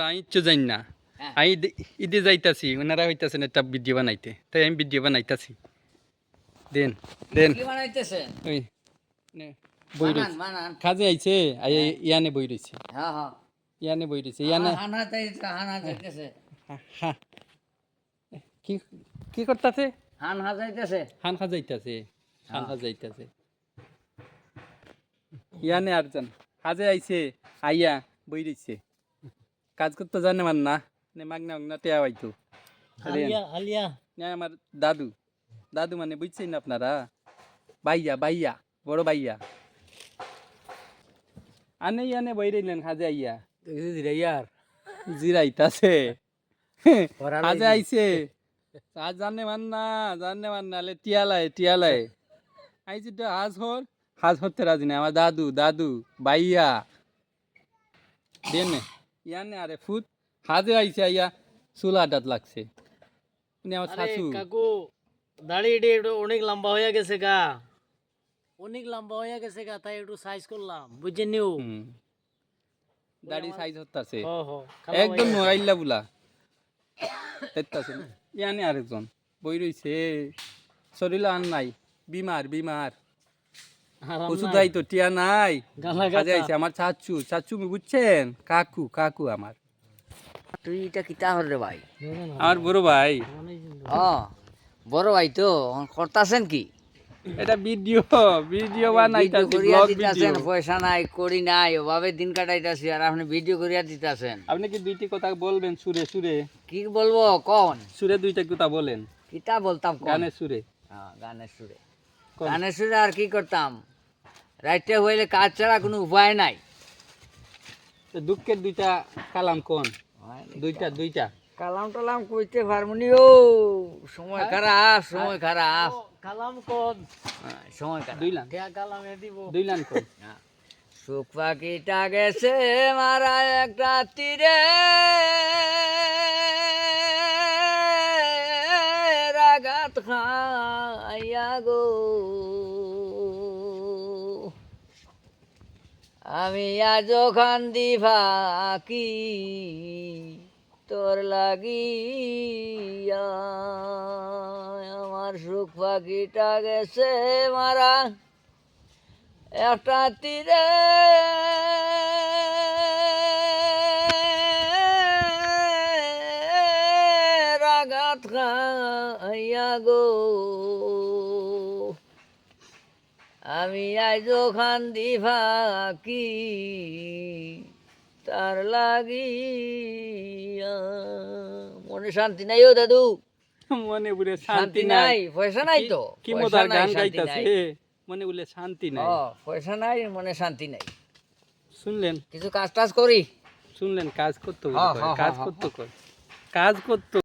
রাইচ্ছ যাই না আমি ঈদে যাইতাছি ওনারা হইতাছেন একটা ভিডিও বানাইতে তাই আমি ভিডিও বানাইতাছি দেন দেন কি বানাইতেছেন? ওই নে বই রইছে বানান। কাজে আইছে আই ইয়ানে বই রইছে হ্যাঁ হ্যাঁ ইয়ানে বই রইছে ইয়ানে হানা যাইতেছে। হ্যাঁ কি কি করতাছে হান হাজাইতেছে। খান খাজাইতাছে খান খাজাইতাছে ইয়ানে আরজন কাজে আইছে আইয়া বই রইছে কাজ করতে জানে মান না নে মাগনা মাগনা টেয়া হইতো আলিয়া না আমার দাদু দাদু মানে বুঝছেন না আপনারা বাইয়া বাইয়া বড় বাইয়া আনে আনে বই রইলেন কাজে আইয়া ইয়ার জিরাইতাছে কাজে আইছে আজ জানে মান না লে টিয়ালাই আইছি তো হাজ হতে রাজি না আমার দাদু দাদু বাইয়া দেনে ইয়ানে আরে ফুট হাজে আইছে আইয়া চুলা ডাত লাগছে উনি আমার শাশু কাকু দাড়ি অনেক লম্বা হয়ে গেছে গা অনেক লম্বা হয়ে গেছে গা তাই একটু সাইজ করলাম বুঝছেন নিও দাড়ি সাইজ হতাছে হ হ একদম নোয়াইল্লা বুলা দেখতাছে ইয়ানে আরেকজন বই রইছে শরীর আর নাই বিমার ওষুধ আই তো টিয়া নাই কাজে আইছে আমার চাচু বুঝছেন কাকু আমার তুই এটা কিতা হল রে ভাই? আমার বড় ভাই বড় ভাই তো করতাছেন কি? এটা ভিডিও বানাইতাছি ব্লগ ভিডিও পয়সা নাই করি নাই ওভাবে দিন কাটাইতাছি আর আপনি ভিডিও করিয়া দিতাছেন। আপনি কি দুইটি কথা বলবেন সুরে কি বলবো কোন সুরে দুইটা কথা বলেন কিতা বলতাম কোন? গানের সুরে গানের সুরে আর কি করতাম? রাইতে হইলে কাজ ছাড়া কোনো উপায় নাই। তো দুঃখের দুইটা কালাম কোন দুইটা কালাম টালাম কইতে পারমুনিও সময় খারাপ কালাম কোন সময় খারাপ। দুই লাইন কালাম দিব কোন সুখ পাখিটা গেছে মারা একটা তীরে রাগাত খাইয়া গো আমি আজ কান্দি ফাঁকি তোর লাগিয়া আমার সুখ পাখিটা গেছে মারা একটা তীরে রাগাত খাইয়া গো আমি আজ কান্দি ফাঁকি তার লাগিয়া মনে শান্তি নাই ও দাদু মনে বলে শান্তি নাই পয়সা নাই তো কি মজার গান গাইতাছে মনে বলে শান্তি নাই পয়সা নাই মনে শান্তি নাই শুনলেন কিছু কাজ টাজ করি কাজ করতে কাজ করতে